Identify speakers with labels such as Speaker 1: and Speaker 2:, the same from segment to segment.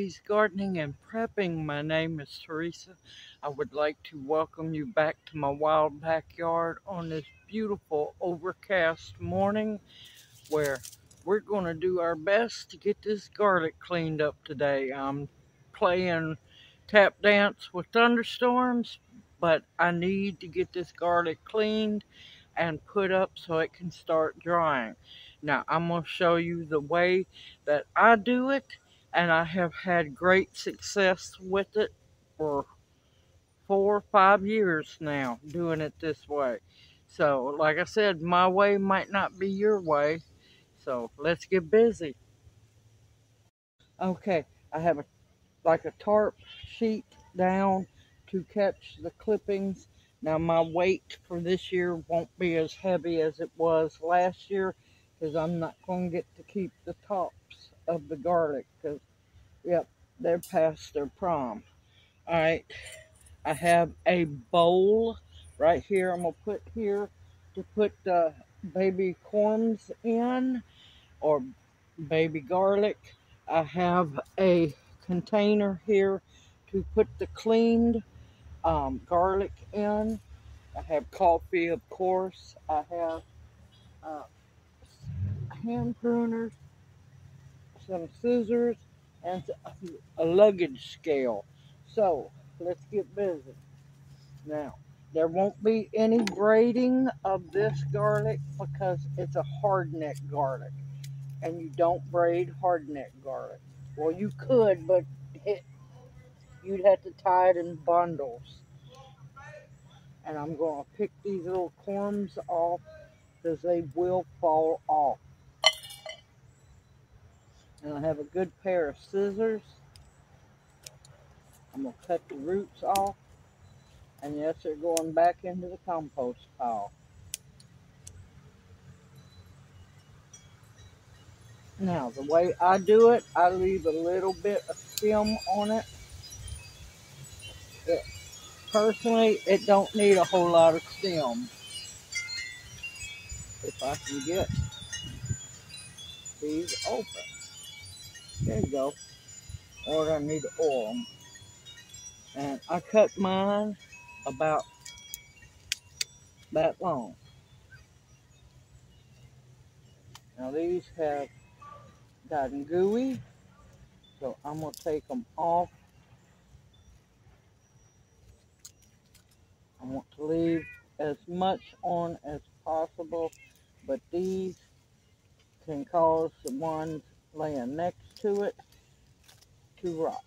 Speaker 1: Today's Gardening and Prepping. My name is Teresa. I would like to welcome you back to my wild backyard on this beautiful overcast morning where we're going to do our best to get this garlic cleaned up today. I'm playing tap dance with thunderstorms, but I need to get this garlic cleaned and put up so it can start drying. Now I'm going to show you the way that I do it, and I have had great success with it for 4 or 5 years now doing it this way. So like I said, my way might not be your way, so let's get busy. Okay, I have like a tarp sheet down to catch the clippings. Now my weight for this year won't be as heavy as it was last year because I'm not going to get to keep the tops of the garlic because, yep, they're past their prime. All right, I have a bowl right here. I'm going to put here to put the baby corns in, or baby garlic. I have a container here to put the cleaned garlic in. I have coffee, of course. I have uh, hand pruners, some scissors, and a luggage scale. So let's get busy. Now, there won't be any braiding of this garlic because it's a hardneck garlic, and you don't braid hardneck garlic. Well, you could, but you'd have to tie it in bundles. And I'm going to pick these little corms off because they will fall off. And I have a good pair of scissors. I'm going to cut the roots off. And yes, they're going back into the compost pile. Now, the way I do it, I leave a little bit of stem on it. Personally, it don't need a whole lot of stem. If I can get these open. There you go. Or I need to oil them. And I cut mine about that long. Now these have gotten gooey, so I'm going to take them off. I want to leave as much on as possible, but these can cause the ones laying next to it to rot.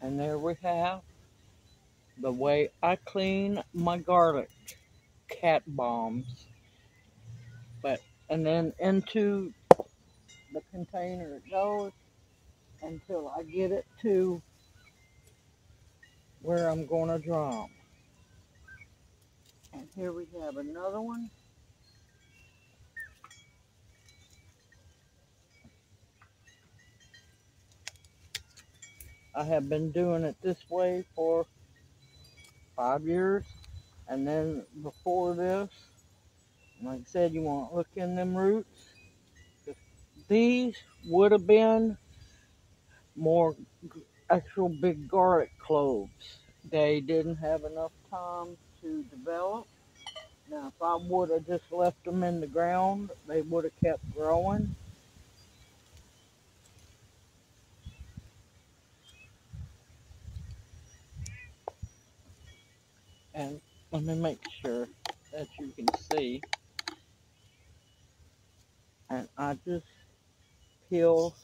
Speaker 1: And there we have the way I clean my garlic. Cat bombs. And then into the container it goes until I get it to where I'm going to dry them. And here we have another one. I have been doing it this way for 5 years. And then before this, like I said, you want to look in them roots. These would have been more actual big garlic cloves. They didn't have enough time to develop. Now, if I would have just left them in the ground, they would have kept growing. And let me make sure that you can see. And I just peel.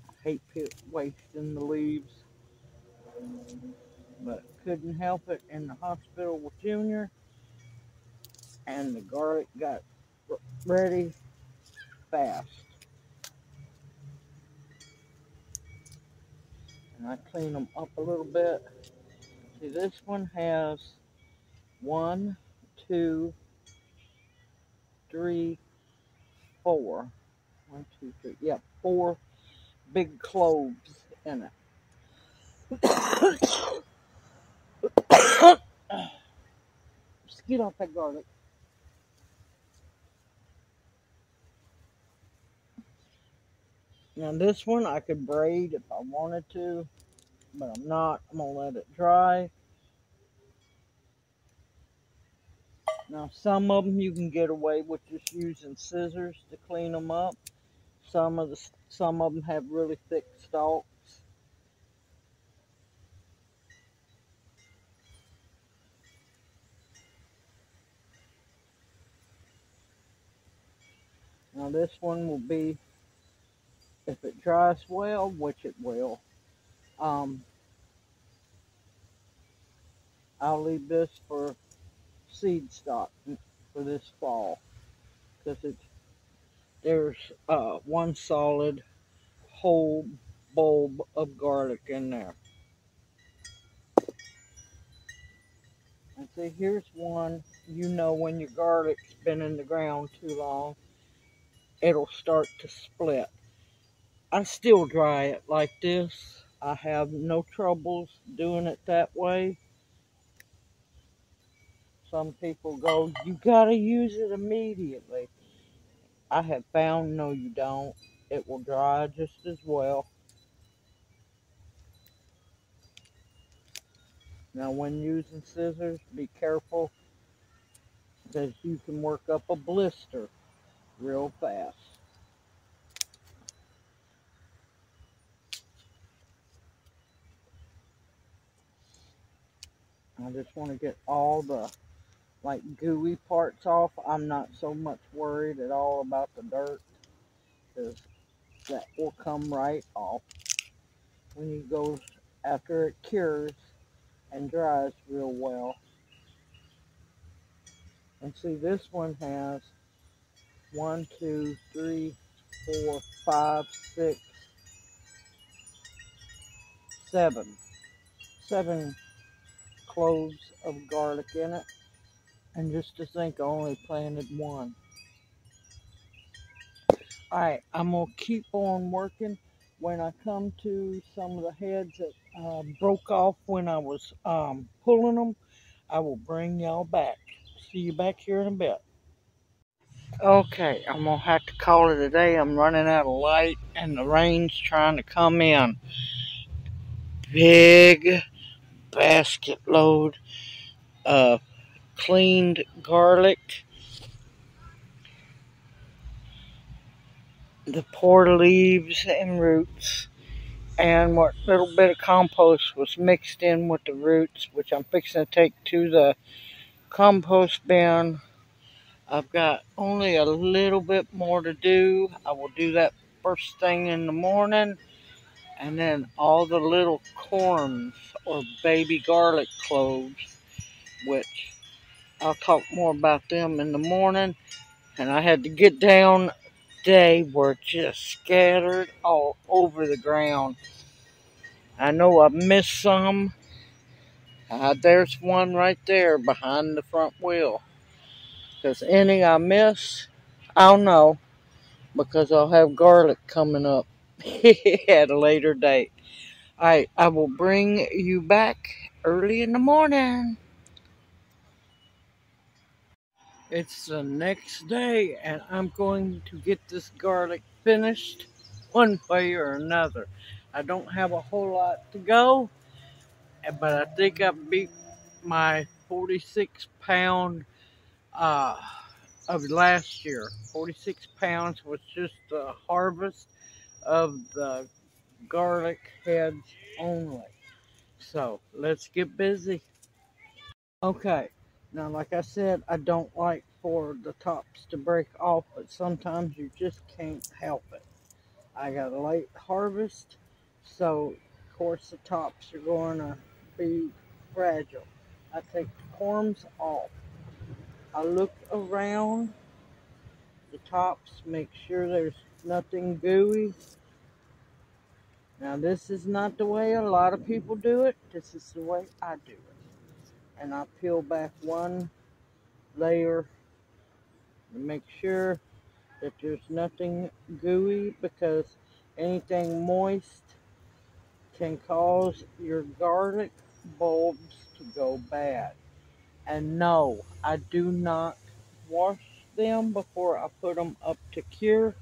Speaker 1: I hate wasting the leaves, but couldn't help it in the hospital with Junior, and the garlic got ready fast. And I clean them up a little bit. See, this one has one two, three, four. One, two, three. Yep, four big cloves in it. Just get off that garlic. Now this one I could braid if I wanted to, but I'm not. I'm gonna let it dry. Now some of them you can get away with just using scissors to clean them up. Some of them have really thick stalks. Now this one will be, if it dries well, which it will, um, I'll leave this for seed stock for this fall, because there's one solid whole bulb of garlic in there. And see, here's one. You know, when your garlic's been in the ground too long, it'll start to split. I still dry it like this. I have no troubles doing it that way. Some people go, you gotta use it immediately. I have found, no you don't. It will dry just as well. Now when using scissors, be careful, because you can work up a blister real fast. I just want to get all the gooey parts off. I'm not so much worried at all about the dirt, because that will come right off when you go after it cures and dries real well. And see, this one has 1, 2, 3, 4, 5, 6, 7 cloves of garlic in it. And just to think, I only planted one. Alright, I'm going to keep on working. When I come to some of the heads that broke off when I was pulling them, I will bring y'all back. See you back here in a bit. Okay, I'm going to have to call it a day. I'm running out of light and the rain's trying to come in. Big basket load of cleaned garlic, the poor leaves and roots, and what little bit of compost was mixed in with the roots, which I'm fixing to take to the compost bin. I've got only a little bit more to do. I will do that first thing in the morning. And then all the little corns or baby garlic cloves, which I'll talk more about them in the morning. And I had to get down. They were just scattered all over the ground. I know I missed some. There's one right there behind the front wheel. Because any I miss, I'll know. Because I'll have garlic coming up at a later date. Alright, I will bring you back early in the morning. It's the next day, and I'm going to get this garlic finished one way or another. I don't have a whole lot to go, but I think I beat my 46-pound of last year. 46 pounds was just the harvest of the garlic heads only. So let's get busy. Okay, now like I said, I don't like for the tops to break off, but sometimes you just can't help it. I got a late harvest, so of course the tops are going to be fragile. I take the corms off. I look around the tops, make sure there's nothing gooey. Now this is not the way a lot of people do it. This is the way I do it. And I peel back one layer to make sure that there's nothing gooey, because anything moist can cause your garlic bulbs to go bad. And no, I do not wash them before I put them up to cure,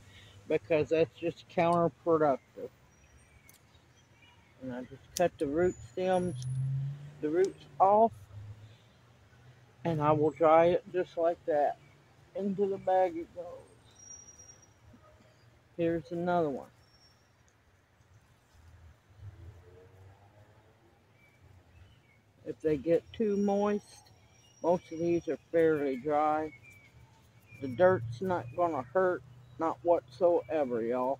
Speaker 1: because that's just counterproductive. And I just cut the the roots off, and I will dry it just like that. Into the bag it goes. Here's another one. If they get too moist, most of these are fairly dry. The dirt's not gonna hurt, not whatsoever, y'all.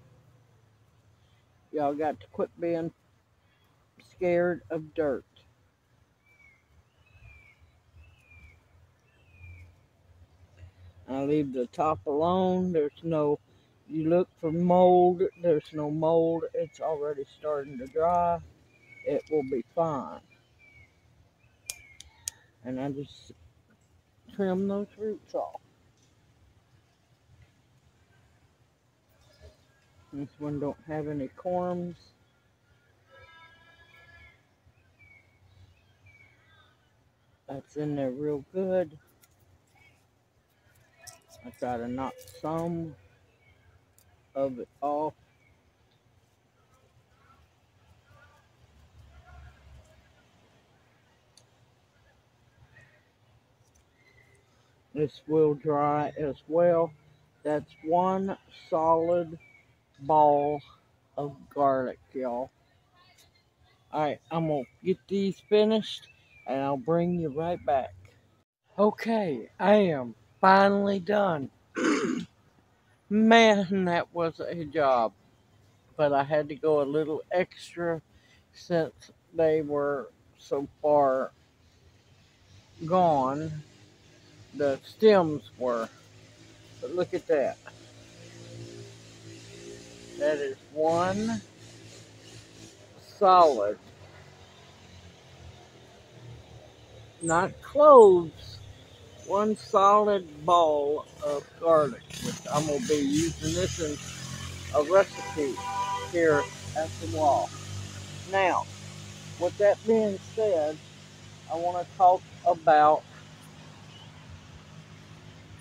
Speaker 1: Y'all got to quit being scared of dirt. I leave the top alone. You look for mold, there's no mold. It's already starting to dry. It will be fine. And I just trim those roots off. This one don't have any corms. That's in there real good. I try to knock some of it off. This will dry as well. That's one solid ball of garlic, y'all. Alright, I'm going to get these finished and I'll bring you right back. Okay, I am finally done. Man, that was a job. But I had to go a little extra since they were so far gone. The stems were. But look at that. That is one solid, not cloves, one solid ball of garlic, which I'm going to be using this in a recipe here at the wall. Now, with that being said, I want to talk about,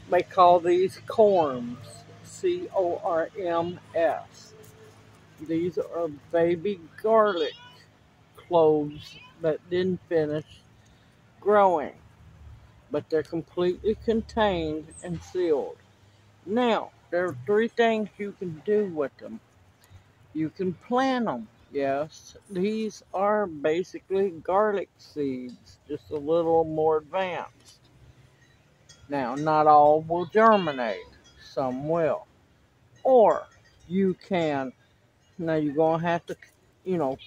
Speaker 1: they call these corms, C-O-R-M-S. These are baby garlic cloves that didn't finish growing, but they're completely contained and sealed. Now, there are three things you can do with them. You can plant them. Yes, these are basically garlic seeds, just a little more advanced. Now, not all will germinate. Some will. Or you can, now you're going to have to, you know,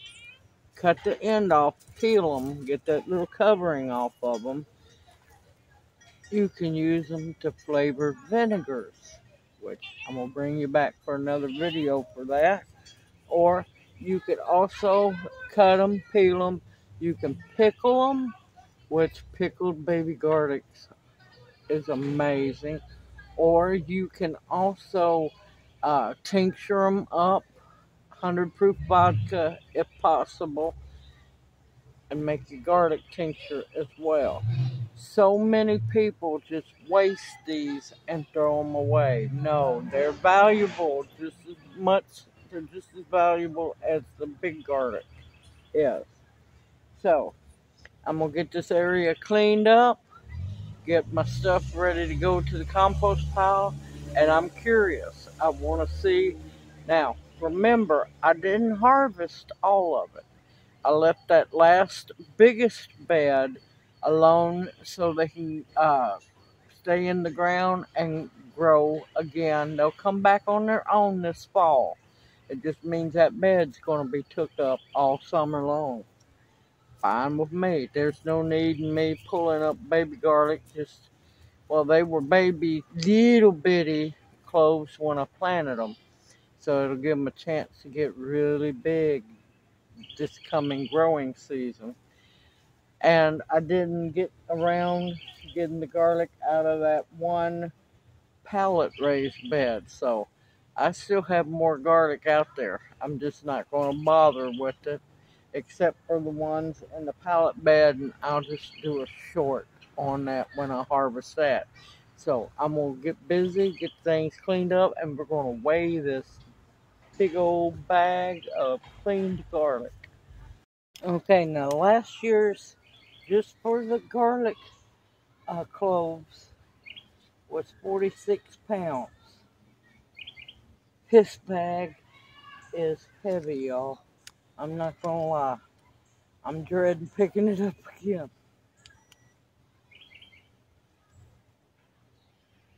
Speaker 1: cut the end off, peel them, get that little covering off of them. You can use them to flavor vinegars, which I'm going to bring you back for another video for that. Or you could also cut them, peel them. You can pickle them, which pickled baby garlic is amazing. Or you can also tincture them up, 100 proof vodka if possible, and make a garlic tincture as well. So many people just waste these and throw them away. No, they're valuable just as much, they're just as valuable as the big garlic is. So, I'm going to get this area cleaned up, get my stuff ready to go to the compost pile, and I'm curious. I want to see. Now, remember, I didn't harvest all of it. I left that last biggest bed alone so they can stay in the ground and grow again. They'll come back on their own this fall. It just means that bed's going to be took up all summer long. Fine with me. There's no need in me pulling up baby garlic. Well, they were baby little bitty cloves when I planted them. So it'll give them a chance to get really big this coming growing season. And I didn't get around getting the garlic out of that one pallet raised bed. So I still have more garlic out there. I'm just not going to bother with it except for the ones in the pallet bed, and I'll just do a short on that when I harvest that. So I'm going to get busy, get things cleaned up, and we're going to weigh this big old bag of cleaned garlic. Okay, now last year's, just for the garlic cloves, was 46 pounds. This bag is heavy, y'all. I'm not gonna lie. I'm dreading picking it up again.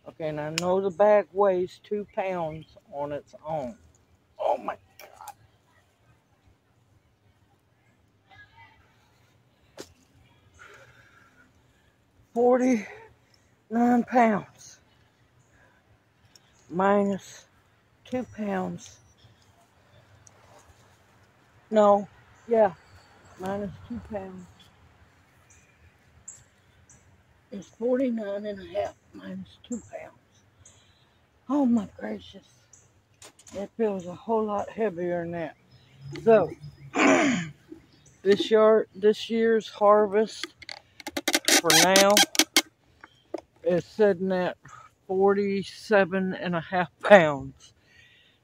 Speaker 1: Okay, and I know the bag weighs 2 pounds on its own. Oh my God. 49 pounds minus 2 pounds. No, yeah, minus 2 pounds. It's 49 and a half minus 2 pounds. Oh my gracious. It feels a whole lot heavier than that. So, this year's harvest for now is sitting at 47 and a half pounds.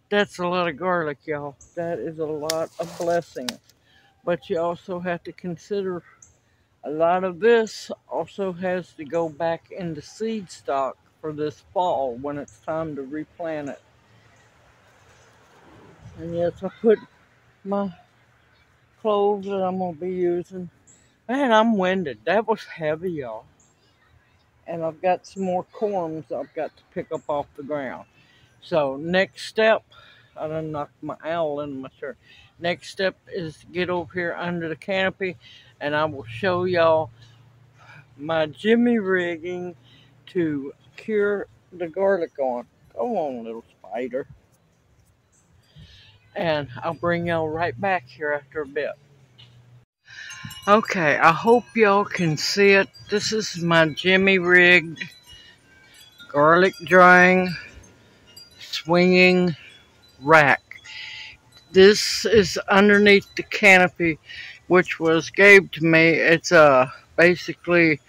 Speaker 1: That's a lot of garlic, y'all. That is a lot of blessings. But you also have to consider a lot of this also has to go back into seed stock for this fall when it's time to replant it. And yes, I put my cloves that I'm going to be using. Man, I'm winded. That was heavy, y'all. And I've got some more corms I've got to pick up off the ground. So next step, I done knocked my owl in my shirt. Next step is to get over here under the canopy, and I will show y'all my jimmy rigging to cure the garlic on. Go on, little spider. And I'll bring y'all right back here after a bit. Okay, I hope y'all can see it. This is my jimmy rigged garlic drying swinging rack. This is underneath the canopy, which was gave to me. It's basically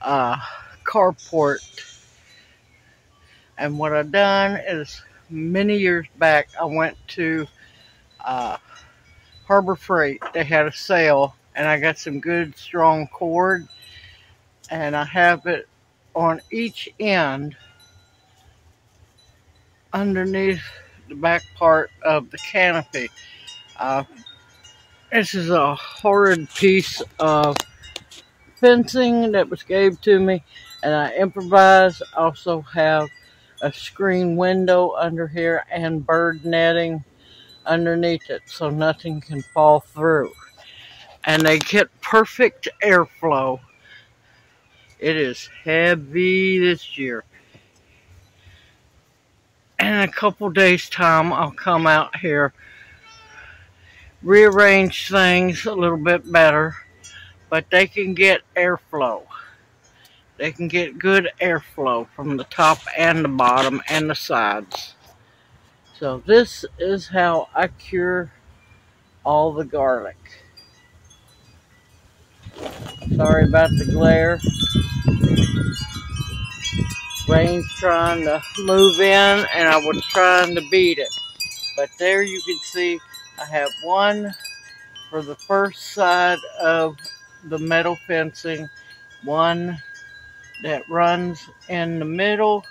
Speaker 1: a carport. And what I've done is many years back, I went to Harbor Freight. They had a sale, and I got some good strong cord, and I have it on each end underneath the back part of the canopy. This is a horrid piece of fencing that was gave to me, and I improvised. I also have a screen window under here and bird netting underneath it so nothing can fall through. And they get perfect airflow. It is heavy this year. And in a couple days time I'll come out here, rearrange things a little bit better, but they can get airflow. They can get good airflow from the top and the bottom and the sides. So this is how I cure all the garlic. Sorry about the glare. Rain's trying to move in and I was trying to beat it. But there you can see I have one for the first side of the metal fencing, one that runs in the middle,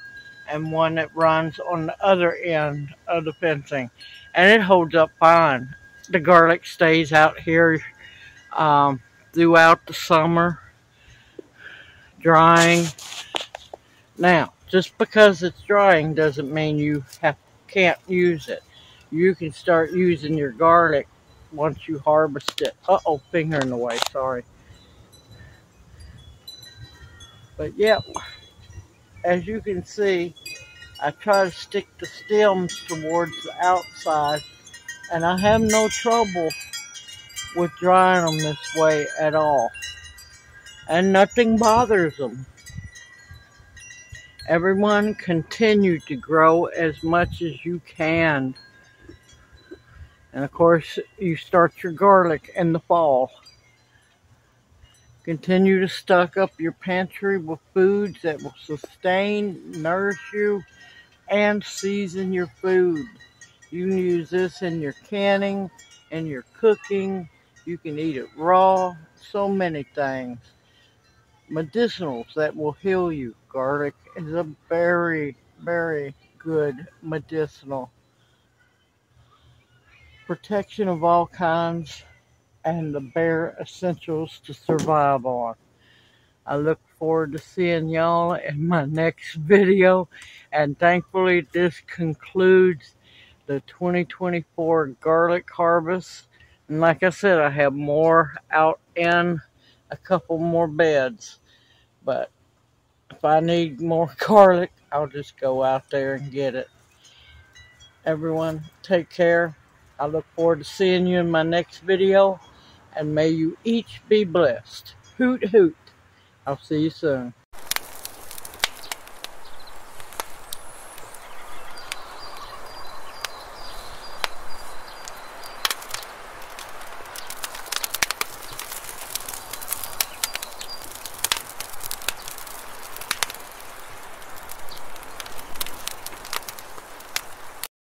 Speaker 1: and one that runs on the other end of the fencing. And it holds up fine. The garlic stays out here throughout the summer, drying. Now, just because it's drying doesn't mean you can't use it. You can start using your garlic once you harvest it. Uh-oh, finger in the way, sorry. But yeah, as you can see, I try to stick the stems towards the outside, and I have no trouble with drying them this way at all. And nothing bothers them. Everyone, continue to grow as much as you can. And of course, you start your garlic in the fall. Continue to stock up your pantry with foods that will sustain, nourish you, and season your food. You can use this in your canning, in your cooking. You can eat it raw. So many things. Medicinals that will heal you. Garlic is a very, very good medicinal. Protection of all kinds and the bare essentials to survive on. I look forward to seeing y'all in my next video. And thankfully, this concludes the 2024 garlic harvest. And like I said, I have more out in a couple more beds. But if I need more garlic, I'll just go out there and get it. Everyone, take care. I look forward to seeing you in my next video. And may you each be blessed. Hoot, hoot. I'll see you soon.